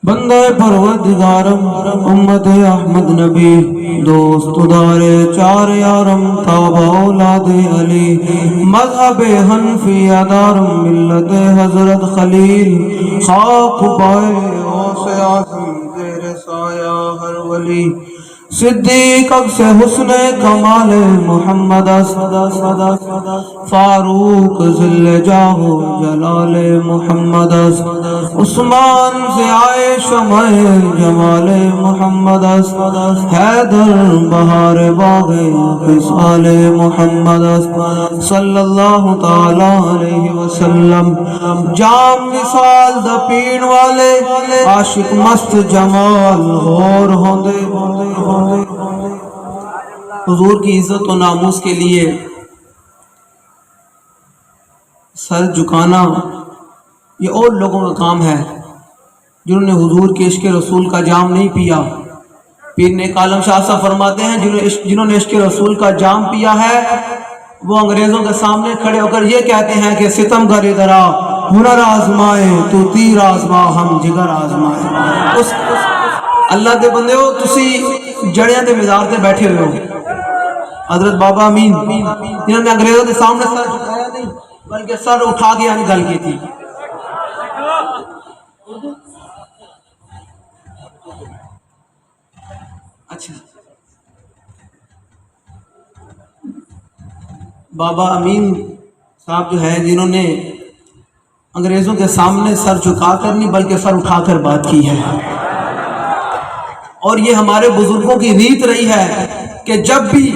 بندے پروردگارم امت احمد نبی دوست دارے چار یارم تابع اولاد علی مذہب حنفیہ دارم ملت حضرت خلیل خاک پائے غوث اعظم زیر سایہ ہر ولی صدیق سے حسن کمال محمد فاروق ذل جاہ جلال محمد عثمان سے آئے شمع جمال محمد حیدر بہار باغ خصال محمد صلی اللہ تعالی علیہ وسلم جام مثال دا پین والے عاشق مست جمال اور ہوندے حضور کی عزت و ناموس کے لیے سر جھکانا یہ اور لوگوں کا کام ہے جنہوں نے حضور کے عشق رسول کا جام نہیں پیا۔ پیر نیک عالم شاہ صاحب فرماتے ہیں جنہوں نے عشق رسول کا جام پیا ہے وہ انگریزوں کے سامنے کھڑے ہو کر یہ کہتے ہیں کہ ستم گر ادھرا ہنر آزمائے تو تیر آزما ہم جگر آزمائے۔ اللہ دے بندے ہو تسی جڑیاں دے مزار تے بیٹھے ہوئے ہو۔ حضرت بابا امین جنہوں نے انگریزوں کے سامنے سر جھکایا نہیں بلکہ سر اٹھا کے یعنی گل کی تھی۔ اچھا بابا امین صاحب جو ہے جنہوں نے انگریزوں کے سامنے سر جھکا کر نہیں بلکہ سر اٹھا کر بات کی ہے، اور یہ ہمارے بزرگوں کی ریت رہی ہے کہ جب بھی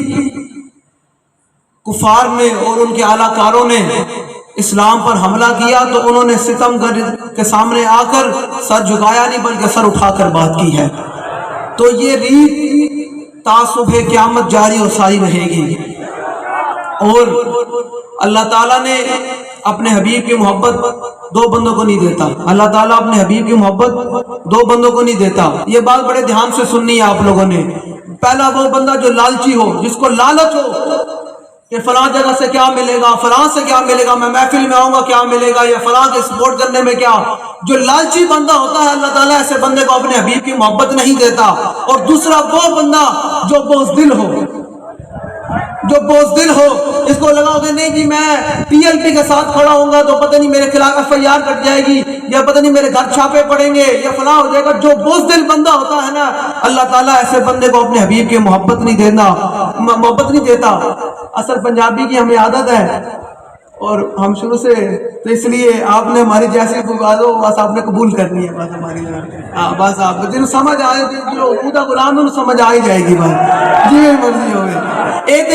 کفار نے اور ان کے اعلیٰ کاروں نے اسلام پر حملہ کیا تو انہوں نے ستم گر کے سامنے آ کر سر جھکایا نہیں بلکہ سر اٹھا کر بات کی ہے۔ تو یہ ریت تا صبح قیامت جاری اور ساری رہے گی، اور اللہ تعالیٰ نے اپنے حبیب کی محبت دو بندوں کو نہیں دیتا۔ اللہ تعالیٰ اپنے حبیب کی محبت دو بندوں کو نہیں دیتا۔ یہ بات بڑے دھیان سے سننی ہے آپ لوگوں نے۔ پہلا وہ بندہ جو لالچی ہو، جس کو لالچ ہو کہ فلاں جگہ سے کیا ملے گا، فلاں سے کیا ملے گا، میں محفل میں آؤں گا کیا ملے گا، یا فلاں کے سپورٹ کرنے میں کیا، جو لالچی بندہ ہوتا ہے اللہ تعالیٰ ایسے بندے کو اپنے حبیب کی محبت نہیں دیتا۔ اور دوسرا وہ بندہ جو بزدل ہو، جو بزدل ہو، اس کو لگا ہوگا نہیں جی میں پی ایل پی کے ساتھ کھڑا ہوں گا تو پتہ نہیں میرے خلاف ایف آئی آر کٹ جائے گی، یا پتہ نہیں میرے گھر چھاپے پڑیں گے، یا فلاں ہو جائے گا۔ جو بزدل بندہ ہوتا ہے نا اللہ تعالیٰ ایسے بندے کو اپنے حبیب کی محبت نہیں دیتا۔ اصل پنجابی کی ہمیں عادت ہے اور ہم شروع سے، تو اس لیے آپ نے ہماری جیسی بس آپ نے قبول کرنی ہے، بس ہماری بس آپ جنہوں سمجھ آئے جو خدا غلام انہوں سمجھ آ ہی جائے گی بات، جی مرضی ہوگی۔ ایک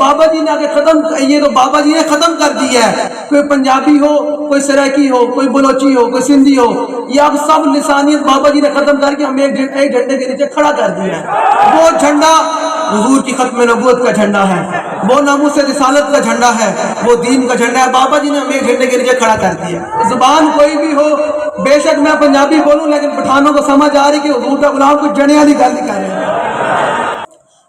بابا جی نے آگے ختم، یہ تو بابا جی نے ختم کر دی ہے، کوئی پنجابی ہو، کوئی سرائکی ہو، کوئی بلوچی ہو، کوئی سندھی ہو، یہ اب سب لسانیت بابا جی نے ختم کر کے ہمیں ایک جھنڈے کے نیچے کھڑا کر دیا ہے۔ وہ جھنڈا حضور کی ختم نبوت کا جھنڈا ہے، وہ ناموس رسالت کا جھنڈا ہے، وہ دین کا جھنڈا ہے۔ بابا جی نے ہمیں ایک جھنڈے کے نیچے کھڑا کر دیا۔ زبان کوئی بھی ہو، بے شک میں پنجابی بولوں لیکن پٹھانوں کو سمجھ آ رہی کہ حضور کا غلام کو جڑے والی گل نہیں کر رہے۔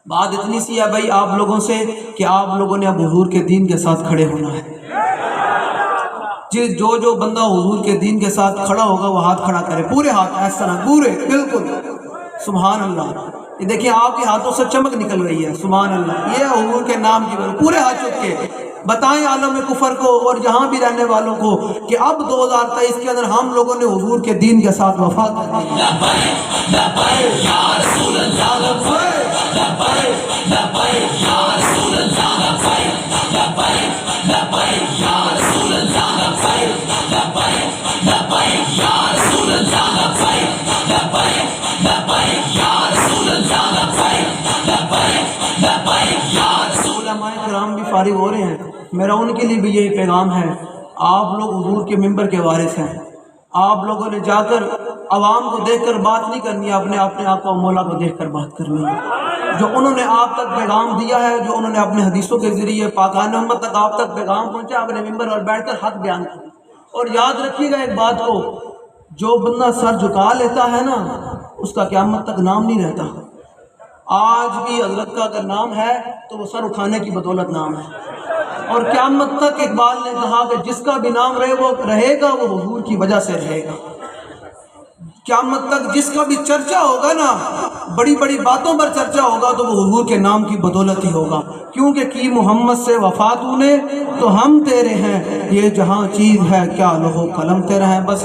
بات اتنی سی ہے بھائی آپ لوگوں سے کہ آپ لوگوں نے اب حضور کے دین کے ساتھ کھڑے ہونا ہے۔ جو بندہ حضور کے دین کے ساتھ کھڑا ہوگا وہ ہاتھ کھڑا کرے، پورے ہاتھ اس طرح، پورے بالکل، سبحان اللہ۔ یہ دیکھیں آپ کے ہاتھوں سے چمک نکل رہی ہے، سبحان اللہ۔ یہ حضور کے نام کی بات، پورے ہاتھ چک کے بتائیں عالم کفر کو اور جہاں بھی رہنے والوں کو کہ اب 2023 کے اندر ہم لوگوں نے حضور کے دین کے ساتھ وفا کر دی۔ علماء کرام بھی فارغ ہو رہے ہیں، میرا ان کے لیے بھی یہی پیغام ہے، آپ لوگ حضور کے منبر کے وارث ہیں۔ آپ لوگوں نے جا کر عوام کو دیکھ کر بات نہیں کرنی ہے، اپنے آقا و مولا کو دیکھ کر بات کرنی ہے۔ جو انہوں نے آپ تک پیغام دیا ہے، جو انہوں نے اپنے حدیثوں کے ذریعے پاکان امت تک آپ تک پیغام پہنچا، اپنے منبر اور بیٹھ کر حق بیان کریں۔ اور یاد رکھیے گا ایک بات کو، جو بندہ سر جھکا لیتا ہے نا اس کا قیامت تک نام نہیں رہتا۔ آج بھی حضرت کا اگر نام ہے تو وہ سر اٹھانے کی بدولت نام ہے، اور قیامت تک اقبال نے کہا کہ جس کا بھی نام رہے گا وہ حضور کی وجہ سے رہے گا۔ قیامت تک جس کا بھی چرچا ہوگا نا، بڑی بڑی باتوں پر چرچا ہوگا تو وہ حضور کے نام کی بدولت ہی ہوگا، کیونکہ کی محمد سے وفات نے تو ہم تیرے ہیں، یہ جہاں چیز ہے کیا لوح و قلم تیرا ہے۔ بس